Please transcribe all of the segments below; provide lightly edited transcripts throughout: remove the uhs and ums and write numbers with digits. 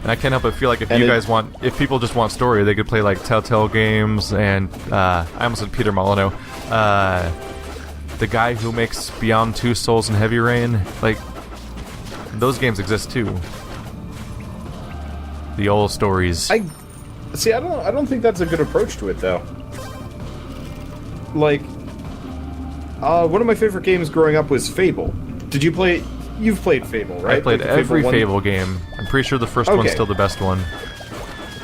And I can't help but feel like if people just want story, they could play like Telltale games and I almost said Peter Molyneux, the guy who makes Beyond Two Souls and Heavy Rain. Like, those games exist too. The old stories. I don't think that's a good approach to it though. Like, one of my favorite games growing up was Fable. Did you play? You've played Fable, right? I played like every Fable game. I'm pretty sure the first one's still the best one.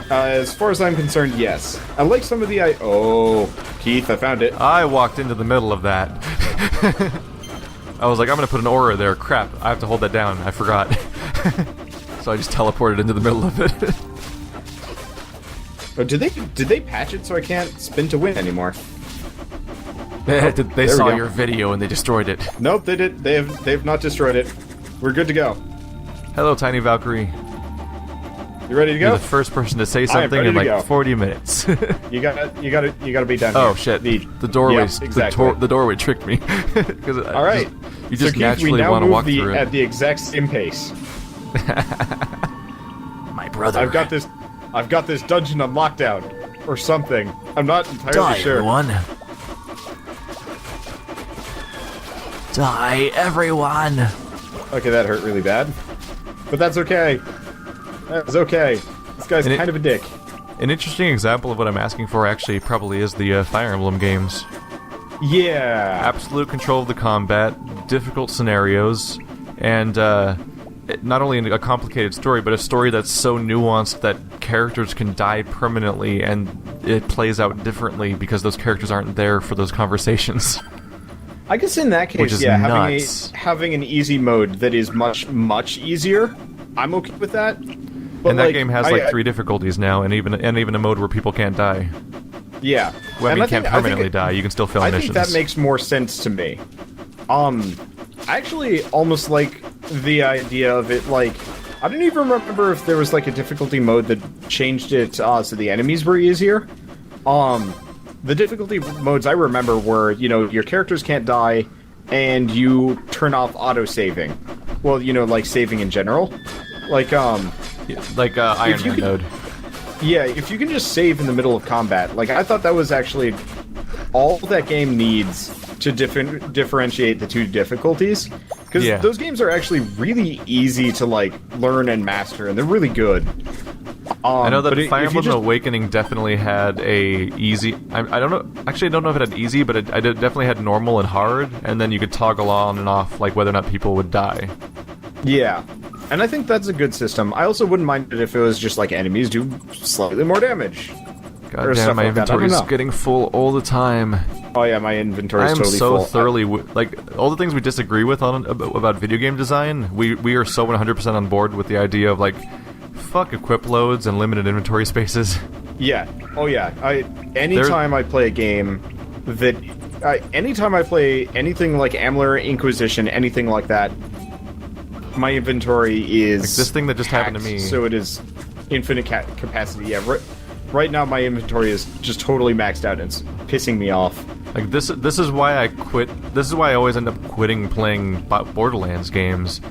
As far as I'm concerned, yes. I like some of the Oh, Keith, I found it. I walked into the middle of that. I was like, I'm gonna put an aura there. Crap, I have to hold that down. I forgot. So I just teleported into the middle of it. Oh, did they patch it so I can't spin to win anymore? They saw your video and they destroyed it. Nope, they did. They've not destroyed it. We're good to go. Hello, Tiny Valkyrie. You ready to go? You're the first person to say something in like 40 minutes. you gotta be down here. Oh shit! The doorway, yep, exactly. the doorway tricked me. All right, you just so naturally want to walk through it at the exact same pace. My brother. I've got this dungeon on lockdown, or something. I'm not entirely sure. Everyone. Die, everyone! Okay, that hurt really bad. But that's okay. That's okay. This guy's kind of a dick. An interesting example of what I'm asking for actually probably is the Fire Emblem games. Yeah! Absolute control of the combat, difficult scenarios, and not only a complicated story, but a story that's so nuanced that characters can die permanently and it plays out differently because those characters aren't there for those conversations. I guess in that case, yeah, having an easy mode that is much easier, I'm okay with that. But and that game has like 3 difficulties now, and even a mode where people can't die. Yeah, well, I mean, can't permanently die. You can still fail missions. I think that makes more sense to me. I actually almost like the idea of it. Like, I don't even remember if there was like a difficulty mode that changed it so the enemies were easier. The difficulty modes I remember were, you know, your characters can't die, and you turn off auto-saving. Well, you know, like saving in general. Like, Iron Man mode. Yeah, if you can just save in the middle of combat. Like, I thought that was actually all that game needs to differentiate the 2 difficulties. Because those games are actually really easy to, like, learn and master, and they're really good. I know that Fire Emblem Awakening definitely had a easy... I don't know... Actually, I don't know if it had easy, but it definitely had normal and hard, and then you could toggle on and off, like, whether or not people would die. Yeah. And I think that's a good system. I also wouldn't mind it if it was just, like, enemies do slightly more damage. God damn, my inventory's getting full all the time. Oh yeah, my inventory's totally full. I'm so thoroughly... like, all the things we disagree with about video game design, we are so 100% on board with the idea of, like... Fuck equip loads and limited inventory spaces. Yeah. Oh yeah. Anytime I play a game that... anytime I play anything like Amler, Inquisition, anything like that, my inventory is... Like this thing that just happened to me. So it is infinite capacity. Yeah, right now my inventory is just totally maxed out and it's pissing me off. Like, this is why I quit... This is why I always end up quitting playing Borderlands games.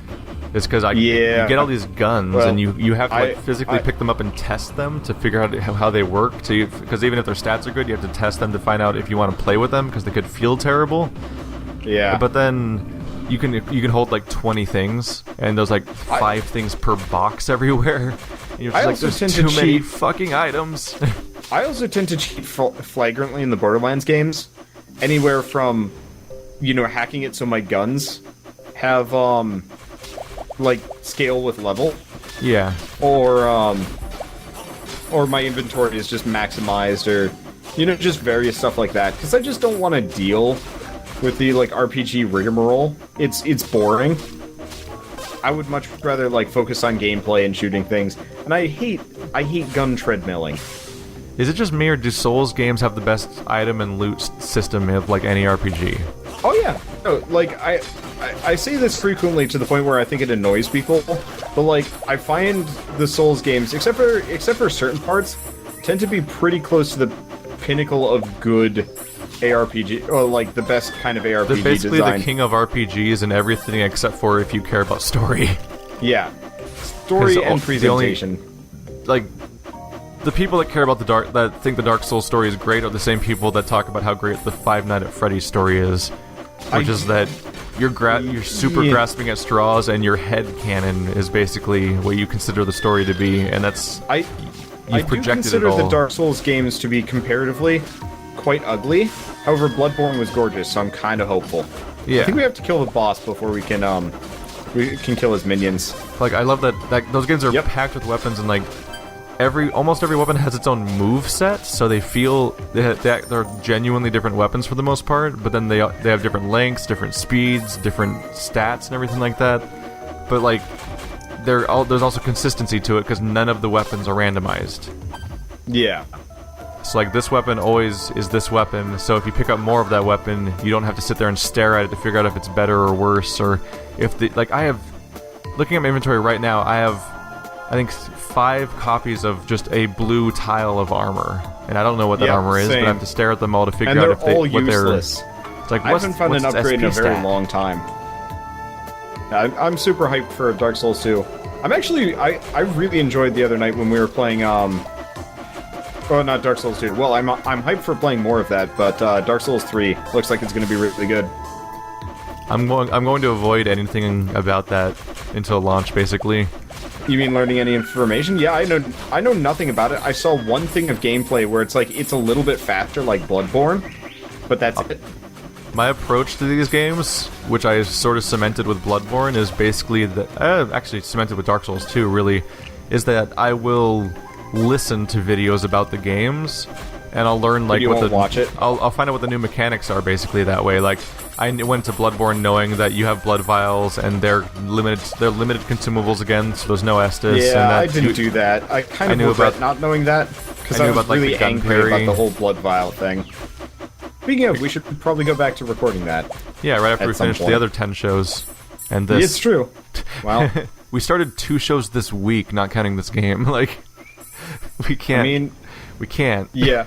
It's because you get all these guns, and you have to like, physically pick them up and test them to figure out how they work. Because even if their stats are good, you have to test them to find out if you want to play with them, because they could feel terrible. Yeah. But then you can hold like 20 things, and there's like 5 things per box everywhere. And you're just like, there's too many fucking items. I also tend to cheat flagrantly in the Borderlands games. Anywhere from, you know, hacking it so my guns have, like, scale with level. Yeah. Or my inventory is just maximized, or, you know, just various stuff like that. Because I just don't want to deal with the, like, RPG rigmarole. It's boring. I would much rather, like, focus on gameplay and shooting things. And I hate gun treadmilling. Is it just me, or do Souls games have the best item and loot system of, like, any RPG? Oh, yeah. No, like, I say this frequently to the point where I think it annoys people, but, like, I find the Souls games, except for certain parts, tend to be pretty close to the pinnacle of good ARPG, or, like, the best kind of ARPG design. They're basically the king of RPGs and everything except for if you care about story. Yeah. Story and presentation. like, the people that care about that think the Dark Souls story is great are the same people that talk about how great the Five Nights at Freddy's story is, which is that you're super grasping at straws, and your head canon is basically what you consider the story to be, and that's I do consider the Dark Souls games to be comparatively quite ugly. However, Bloodborne was gorgeous, so I'm kind of hopeful. Yeah, I think we have to kill the boss before we can kill his minions. Like, I love that those games are packed with weapons, and like almost every weapon has its own move set, so they feel they're genuinely different weapons for the most part. But then they have different lengths, different speeds, different stats, and everything like that. But like, there's also consistency to it because none of the weapons are randomized. Yeah. So like, this weapon always is this weapon. So if you pick up more of that weapon, you don't have to sit there and stare at it to figure out if it's better or worse, or if I have, looking at my inventory right now, I have, I think, 5 copies of just a blue tile of armor, and I don't know what that armor is, but I have to stare at them all to figure out if what they're. It's like, I haven't found an upgrade in a very long time. I'm super hyped for Dark Souls 2. I'm actually I really enjoyed the other night when we were playing oh, not Dark Souls 2. Well, I'm hyped for playing more of that, but Dark Souls 3 looks like it's going to be really good. I'm going to avoid anything about that until launch, basically. You mean learning any information? Yeah, I know nothing about it. I saw one thing of gameplay where it's like it's a little bit faster, like Bloodborne, but that's it. My approach to these games, which I sort of cemented with Bloodborne, is basically that actually cemented with Dark Souls 2, really, is that I will listen to videos about the games, and I'll learn like watch it. I'll find out what the new mechanics are, basically, that way. Like, I went to Bloodborne knowing that you have blood vials and they're limited consumables again, so there's no Estus. Yeah, and that I didn't do that. I kind of regret not knowing that because I was really angry about the whole blood vial thing. Speaking of, we should probably go back to recording that. Yeah, right after we finish the other 10 shows. And this. It's true. Well, we started 2 shows this week, not counting this game. Like, we can't. I mean, we can't. Yeah.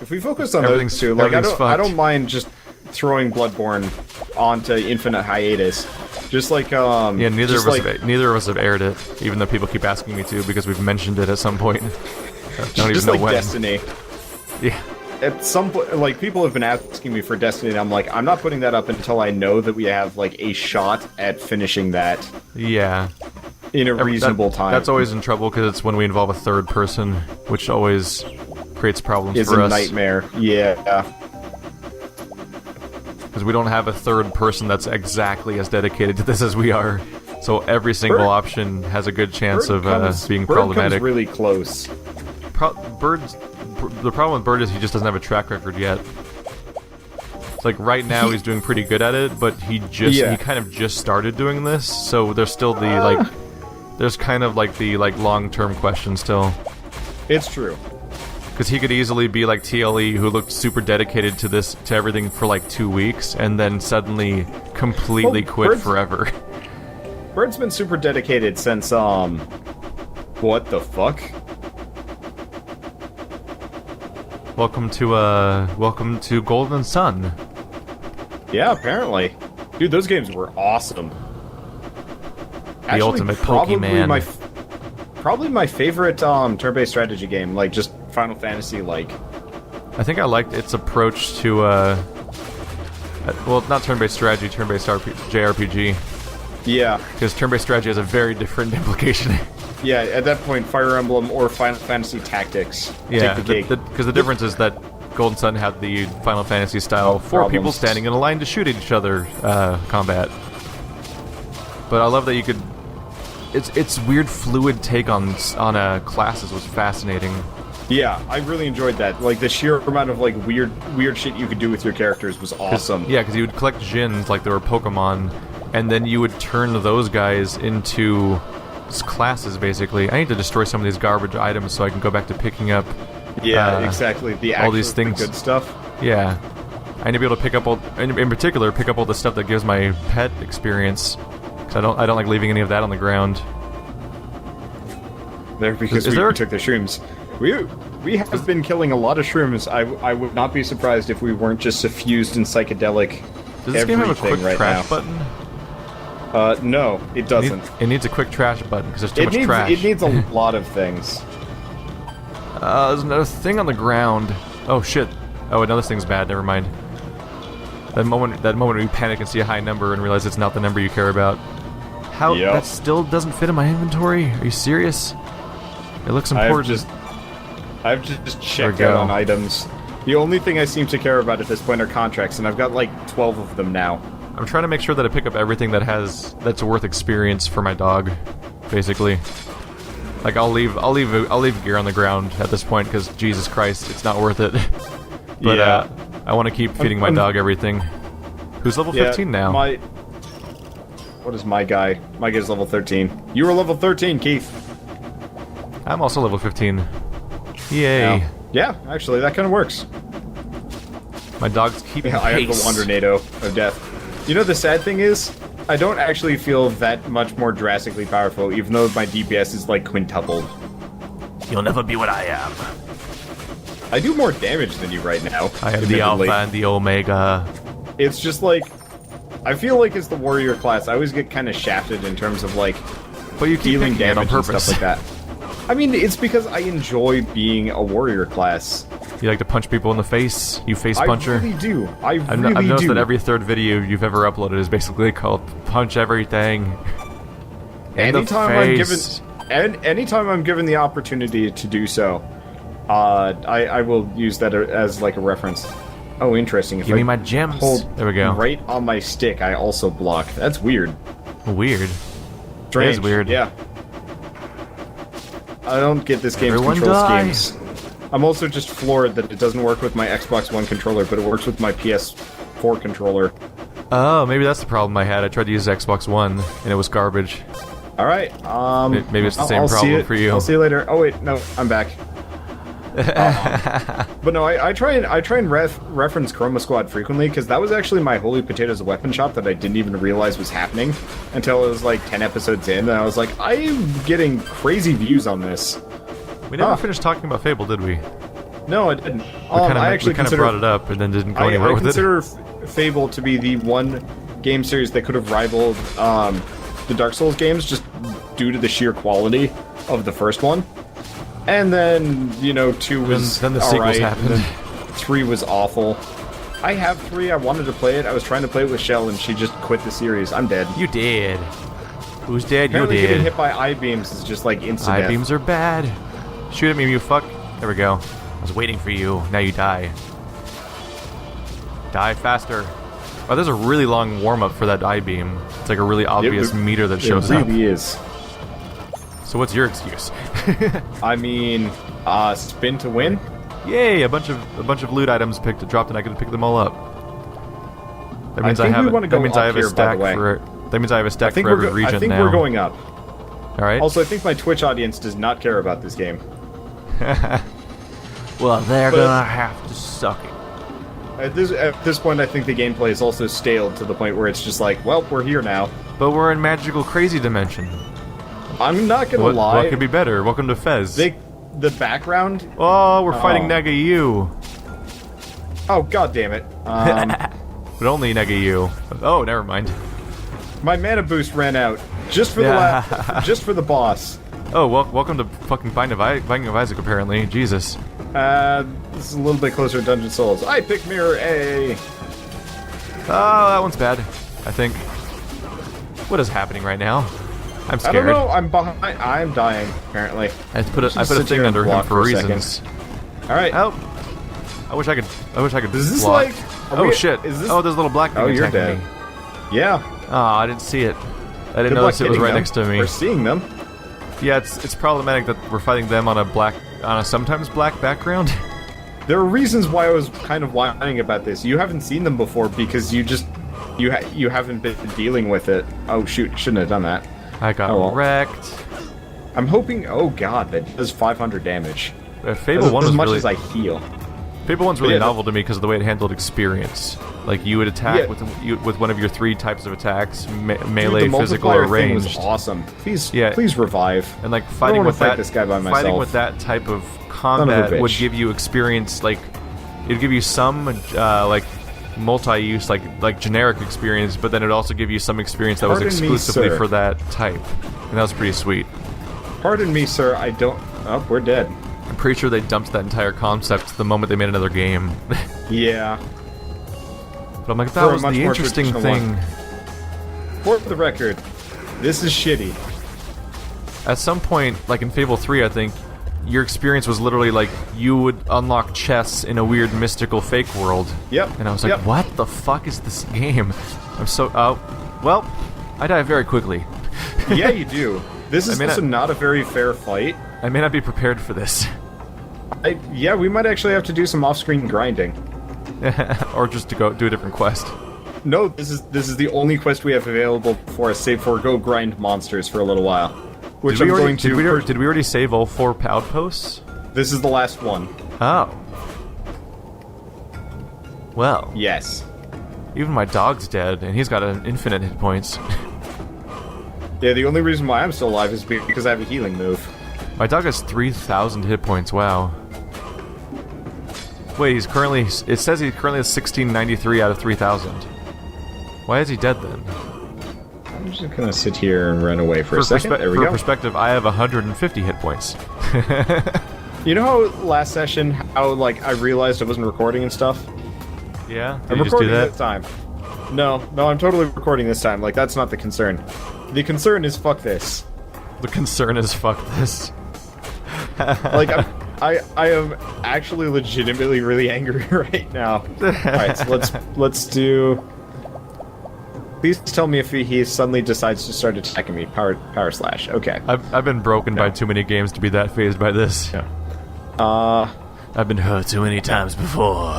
If we focus on those two, like, I don't mind just throwing Bloodborne onto infinite hiatus. Just like yeah, neither of us have aired it, even though people keep asking me to because we've mentioned it at some point. I don't even know when. Destiny. Yeah. At some point, like, people have been asking me for Destiny, and I'm like, I'm not putting that up until I know that we have, like, a shot at finishing that. Yeah. In a reasonable time. That's always in trouble, because it's when we involve a third person, which always creates problems for us. It's a nightmare, yeah. Because we don't have a third person that's exactly as dedicated to this as we are. So every single option has a good chance of being problematic. Comes really close. The problem with Bird is he just doesn't have a track record yet. It's like, right now he's doing pretty good at it, but he kind of just started doing this, so there's still the there's kind of like the long-term question still. It's true. Because he could easily be like TLE, who looked super dedicated to everything for like 2 weeks, and then suddenly completely quit forever. Bird's been super dedicated since what the fuck? Welcome to Golden Sun. Yeah, apparently. Dude, those games were awesome. The ultimate Pokemon. Probably my favorite turn-based strategy game, like just Final Fantasy like. I think I liked its approach to well, not turn-based strategy, turn-based JRPG. Yeah. Because turn-based strategy has a very different implication. Yeah, at that point, Fire Emblem or Final Fantasy Tactics take the cake. Because the difference is that Golden Sun had the Final Fantasy style 4 people standing in a line to shoot at each other combat. But I love that you could. Its weird fluid take on classes was fascinating. Yeah, I really enjoyed that. Like, the sheer amount of like weird shit you could do with your characters was awesome. Yeah, because you would collect Djinns like they were Pokemon, and then you would turn those guys into classes, basically. I need to destroy some of these garbage items so I can go back to picking up. Yeah, exactly. All these things, good stuff. Yeah, I need to be able to pick up in particular, pick up all the stuff that gives my pet experience. Because I don't like leaving any of that on the ground. Because we took the shrooms. We have been killing a lot of shrooms. I would not be surprised if we weren't just suffused in psychedelic. Does this game have a quick trash button? No, it doesn't. It needs a quick trash button because there's too much trash. It needs a lot of things. There's another thing on the ground. Oh shit. Oh, another thing's bad. Never mind. That moment when you panic and see a high number and realize it's not the number you care about. How that still doesn't fit in my inventory? Are you serious? It looks important. I've just checked out on items. The only thing I seem to care about at this point are contracts, and I've got like 12 of them now. I'm trying to make sure that I pick up everything that's worth experience for my dog, basically. Like I'll leave gear on the ground at this point because Jesus Christ, it's not worth it. But I want to keep feeding my dog everything. Who's level 15 now? What is my guy? My guy's level 13. You were level 13, Keith. I'm also level 15. Yay. Yeah, actually, that kind of works. My dog's keeping pace. I have the Wandernado of death. You know, the sad thing is, I don't actually feel that much more drastically powerful, even though my DPS is, like, quintupled. You'll never be what I am. I do more damage than you right now. I am the Alpha and the Omega. It's just, like... I feel like as the warrior class, I always get kind of shafted in terms of, like... But you keep dealing damage on and stuff like that. I mean, it's because I enjoy being a warrior class. You like to punch people in the face? You face puncher? I really do. I've noticed that every third video you've ever uploaded is basically called Punch Everything. Anytime I'm given the opportunity to do so, I will use that as like a reference. Oh, interesting. Give me my gems. There we go. Right on my stick, I also block. That's weird. Weird. Strange. It is weird. Yeah. I don't get this game's control schemes. I'm also just floored that it doesn't work with my Xbox One controller, but it works with my PS4 controller. Oh, maybe that's the problem I had. I tried to use Xbox One, and it was garbage. Alright, maybe it's the same problem for you. I'll see you later. Oh wait, no, I'm back. But no, I try and reference Chroma Squad frequently, because that was actually my Holy Potatoes weapon shop that I didn't even realize was happening until it was like 10 episodes in, and I was like, I'm getting crazy views on this. We never finished talking about Fable, did we? No, I didn't. We kind of brought it up and then didn't go anywhere with it. I consider Fable to be the one game series that could have rivaled the Dark Souls games just due to the sheer quality of the first one. And then, you know, 2 was then the sequels happened. 3 was awful. I have 3. I wanted to play it. I was trying to play it with Shell, and she just quit the series. I'm dead. You did. Who's dead? Apparently You did. Getting hit by I-beams is just like instant death. I-beams are bad. Shoot at me, you fuck. There we go. I was waiting for you. Now you die. Die faster. Oh, there's a really long warm-up for that I-beam. It's like a really obvious meter that shows up. It really is. So what's your excuse? I mean, spin to win? Yay! A bunch of loot items dropped, and I can pick them all up. That means I have a stack for. That means I have a stack for every region now. I think we're going up. All right. Also, I think my Twitch audience does not care about this game. Well, they're gonna have to suck it. At this point, I think the gameplay is also staled to the point where it's just like, well, we're here now. But we're in magical crazy dimension. I'm not gonna lie. What could be better? Welcome to Fez. The background. Oh, we're fighting Nega-U. Oh, god damn it. But only Nega-U. Oh, never mind. My mana boost ran out just for just for the boss. Oh, welcome to fucking Binding of Isaac, apparently. Jesus. This is a little bit closer to Dungeon Souls. I pick Mirror A. Oh, that one's bad, I think. What is happening right now? I'm scared. I don't know. I'm behind. I'm dying. Apparently. I put a thing under him for reasons. All right. Oh. I wish I could. Is this block. like? Oh shit! Is this? Oh, there's a little black thing attacking dead. Me. Yeah. Oh, I didn't see it. I didn't notice it was right next to me. We're seeing them. Yeah, it's problematic that we're fighting them on a sometimes black background. There are reasons why I was kind of whining about this. You haven't seen them before because you haven't been dealing with it. Oh shoot! Shouldn't have done that. I got wrecked. I'm hoping. Oh god, that does 500 damage. Fable 1 was as much really, as I heal. Fable 1's really novel to me because of the way it handled experience. Like you would attack with one of your 3 types of attacks: melee, dude, the physical, or ranged. Thing was awesome. Please revive. And like fighting with this guy by myself. Fighting with that type of combat would give you experience. Like it'd give you some like multi-use, like generic experience, but then it'd also give you some experience that was exclusively for that type, and that was pretty sweet. Pardon me, sir. I don't. Oh, we're dead. I'm pretty sure they dumped that entire concept the moment they made another game. Yeah. But I'm like, that was the interesting thing. For the record, this is shitty. At some point, like in Fable 3, I think, your experience was literally like, you would unlock chests in a weird mystical fake world. Yep. And I was like, what the fuck is this game? I'm so... well, I die very quickly. Yeah, you do. This is also not a very fair fight. I may not be prepared for this. Yeah, we might actually have to do some off-screen grinding. Or just to go do a different quest. No, this is the only quest we have available for us, save for go grind monsters for a little while. Which I'm going to... Did we already save all 4 outposts? This is the last one. Oh. Well. Yes. Even my dog's dead, and he's got an infinite hit points. Yeah, the only reason why I'm still alive is because I have a healing move. My dog has 3,000 hit points, wow. Wait, he's currently... It says he currently has 1693 out of 3,000. Why is he dead, then? I'm just gonna sit here and run away for a second. There we go. For perspective, I have 150 hit points. You know how last session, how, like, I realized I wasn't recording and stuff? Yeah? I'm recording this time. No, I'm totally recording this time. Like, that's not the concern. The concern is fuck this. The concern is fuck this. Like, I am actually legitimately really angry right now. Alright, so let's do... Please tell me if he suddenly decides to start attacking me. Power slash. Okay. I've been broken by too many games to be that phased by this. Yeah. I've been hurt too many times before.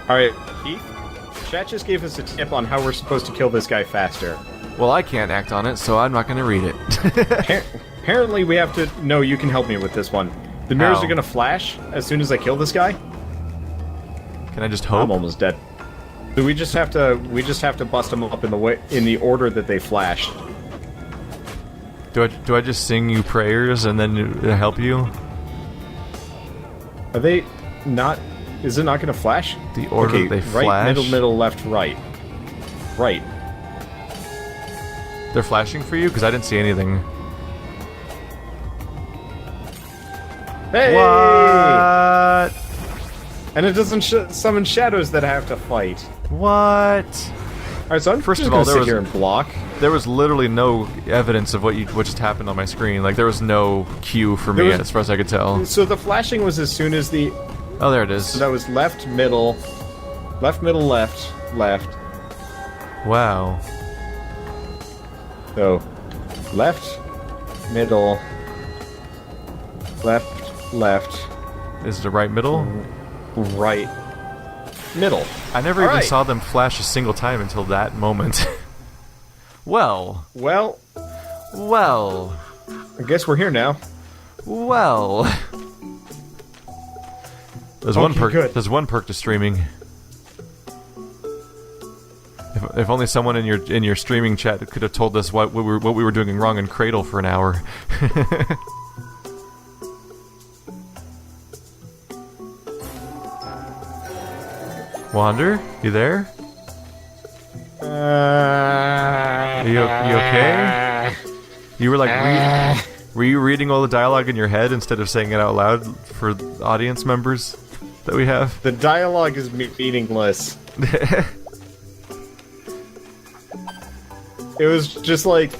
Alright, Keith, chat just gave us a tip on how we're supposed to kill this guy faster. Well, I can't act on it, so I'm not gonna read it. Apparently we have to... No, you can help me with this one. The mirrors are gonna flash as soon as I kill this guy. Can I just hope? I'm almost dead. So we just have to bust them up in the order that they flashed. Do I just sing you prayers and then help you? Are they not... Is it not gonna flash? The order they flash? Right, middle, left, right. Right. They're flashing for you? Because I didn't see anything. Hey! What? And it doesn't summon shadows that I have to fight. What? Alright, so I'm First just of all, gonna sit here and block. There was literally no evidence of what just happened on my screen. Like, there was no cue for me as far as I could tell. So the flashing was as soon as the... Oh, there it is. So that was left, middle, left. Wow. So, left, middle, left. Is it the right middle? Right. Middle. I never even saw them flash a single time until that moment. Well. Well. I guess we're here now. Well. There's one perk. Good. There's one perk to streaming. If only someone in your streaming chat could have told us what we were doing wrong in Cradle for an hour. Wander, you there? You okay? You were like, were you reading all the dialogue in your head instead of saying it out loud for audience members that we have? The dialogue is meaningless. It was just like,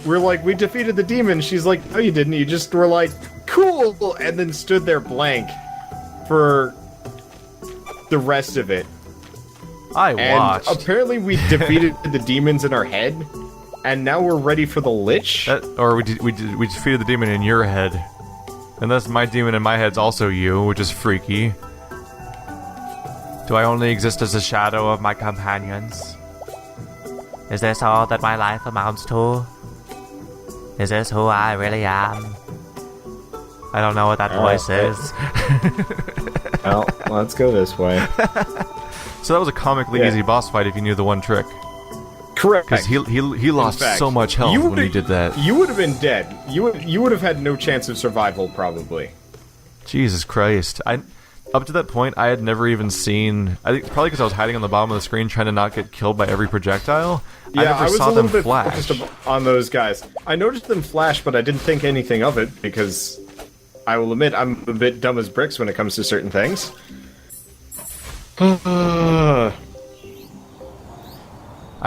we defeated the demon. She's like, no, you didn't. You just were like, cool, and then stood there blank for the rest of it. I watched. And apparently we defeated the demons in our head, and now we're ready for the Lich? Or we defeated the demon in your head. And thus my demon in my head's also you, which is freaky. Do I only exist as a shadow of my companions? Is this all that my life amounts to? Is this who I really am? I don't know what that voice is. Well, let's go this way. So that was a comically easy boss fight if you knew the one trick. Correct. Because he lost so much health when he did that. You would have been dead. You would have had no chance of survival, probably. Jesus Christ. Up to that point, I had never even seen... I think probably because I was hiding on the bottom of the screen trying to not get killed by every projectile. Yeah, I never saw them flash. Focused on those guys. I noticed them flash, but I didn't think anything of it, because... I will admit I'm a bit dumb as bricks when it comes to certain things. I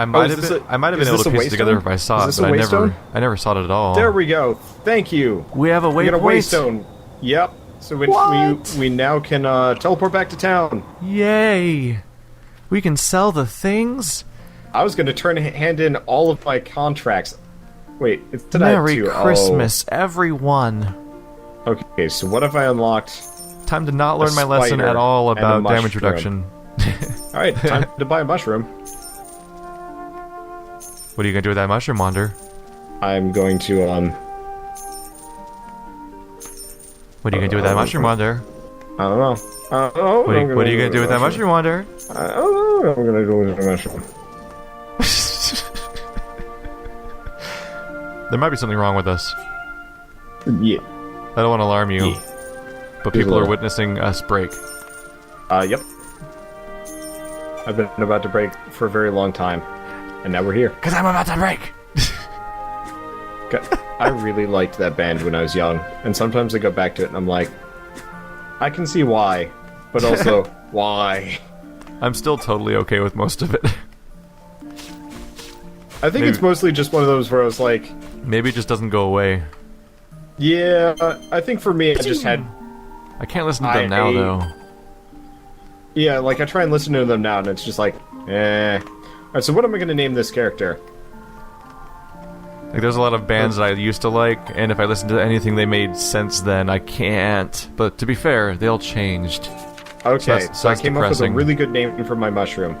might have been able to piece it together if I saw it, but I never saw it at all. There we go. Thank you. We have a waystone. Yep. So we now can teleport back to town. Yay! We can sell the things. I was going to hand in all of my contracts. Wait, it's tonight too. Merry Christmas, everyone. Okay, so what have I unlocked? Time to not learn my lesson at all about damage reduction. Alright, time to buy a mushroom. What are you going to do with that mushroom, Wander? I'm going to, What are you going to do with that mushroom, Wander? I don't know. What are you going to do with that mushroom, Wander? I don't know what I'm going to do with the mushroom. There might be something wrong with us. Yeah. I don't want to alarm you, but people are witnessing us break. Yep. I've been about to break for a very long time, and now we're here. Because I'm about to break! I really liked that band when I was young, and sometimes I go back to it and I'm like, I can see why, but also, why? I'm still totally okay with most of it. I think it's mostly just one of those where I was like... Maybe it just doesn't go away. Yeah, I think for me, I just had... I can't listen to them now, though. Yeah, like, I try and listen to them now, and it's just like, eh. Alright, so what am I going to name this character? Like, there's a lot of bands that I used to like, and if I listened to anything they made since then, I can't. But to be fair, they all changed. Okay, so I came up with a really good name for my mushroom.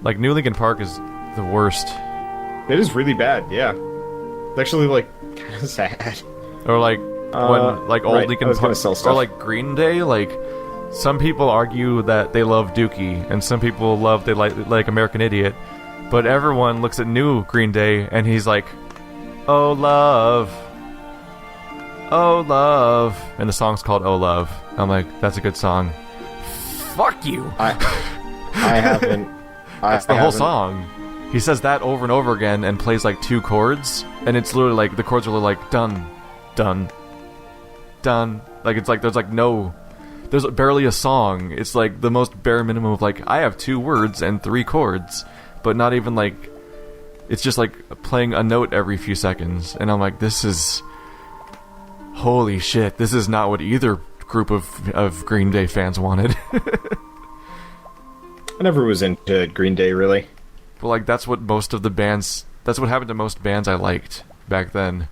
Like, New Lincoln Park is the worst. It is really bad, yeah. It's actually, like, kind of sad. Or, like, when, like, old Lincoln Park, or, like, Green Day, like, some people argue that they love Dookie, and some people they like American Idiot, but everyone looks at new Green Day, and he's like, oh, love, and the song's called Oh, Love. I'm like, that's a good song. Fuck you! I haven't... That's the whole song. He says that over and over again and plays like 2 chords, and it's literally like, the chords are like, dun, dun, dun. Like, it's like, there's barely a song. It's like the most bare minimum of like, I have 2 words and 3 chords, but not even like, it's just like playing a note every few seconds. And I'm like, this is, holy shit, this is not what either group of Green Day fans wanted. I never was into Green Day, really. But like, that's what happened to most bands I liked back then.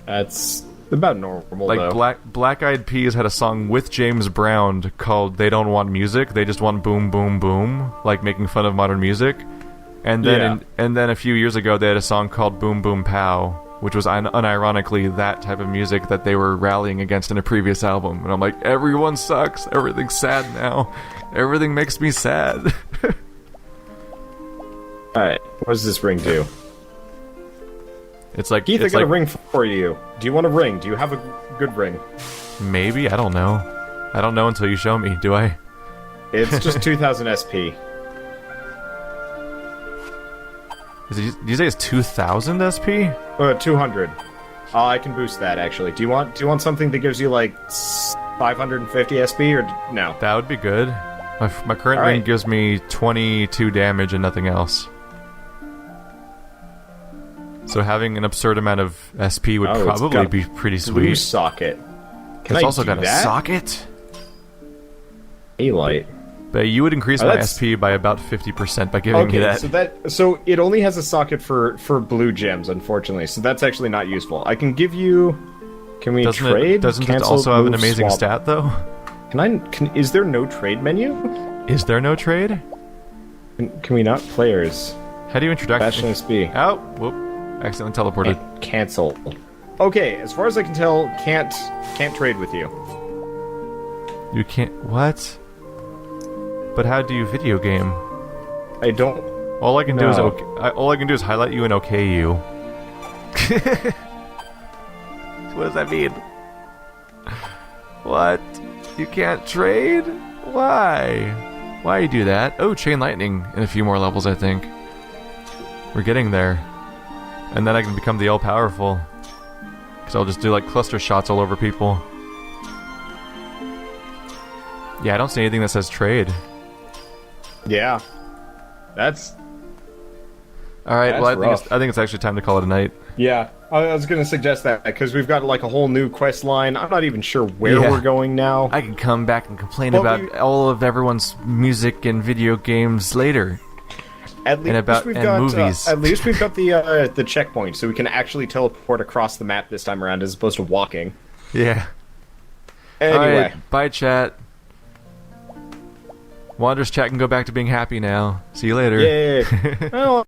That's about normal, like, though. Black Eyed Peas had a song with James Brown called They Don't Want Music, They Just Want Boom Boom Boom, like making fun of modern music. And then and then a few years ago they had a song called Boom Boom Pow, which was unironically that type of music that they were rallying against in a previous album. And I'm like, everyone sucks, everything's sad now, everything makes me sad. Alright, what does this ring do? It's like, Keith, I got a ring for you. Do you want a ring? Do you have a good ring? Maybe, I don't know. I don't know until you show me, do I? It's just 2000 SP. Did you say it's 2000 SP? 200. I can boost that, actually. Do you want something that gives you like 550 SP or no? That would be good. My current ring gives me 22 damage and nothing else. So having an absurd amount of SP would probably be pretty sweet. Blue socket. It's also got a socket? Blight. But you would increase my SP by about 50% by giving me that. So it only has a socket for blue gems, unfortunately. So that's actually not useful. I can give you... Can we trade? Doesn't it also have an amazing stat, though? Is there no trade menu? Is there no trade? Can we not? Players. How do you introduce... Fashion SP. Oh, whoop. Accidentally teleported. Cancel. Okay, as far as I can tell, can't trade with you. You can't... What? But how do you video game? I don't... All I can do is all I can do is highlight you and okay you. What does that mean? What? You can't trade? Why? Why you do that? Oh, chain lightning in a few more levels, I think. We're getting there. And then I can become the all-powerful. Because I'll just do like cluster shots all over people. Yeah, I don't see anything that says trade. Yeah. That's... Alright, That's well, rough. I think it's actually time to call it a night. Yeah, I was gonna suggest that, because we've got, like, a whole new quest line. I'm not even sure where Yeah. we're going now. I can come back and complain Well, about all of everyone's music and video games later. At least movies. At least we've got the checkpoint, so we can actually teleport across the map this time around, as opposed to walking. Yeah. Anyway. Alright, bye chat. Wander's chat can go back to being happy now. See you later. Yay! Well,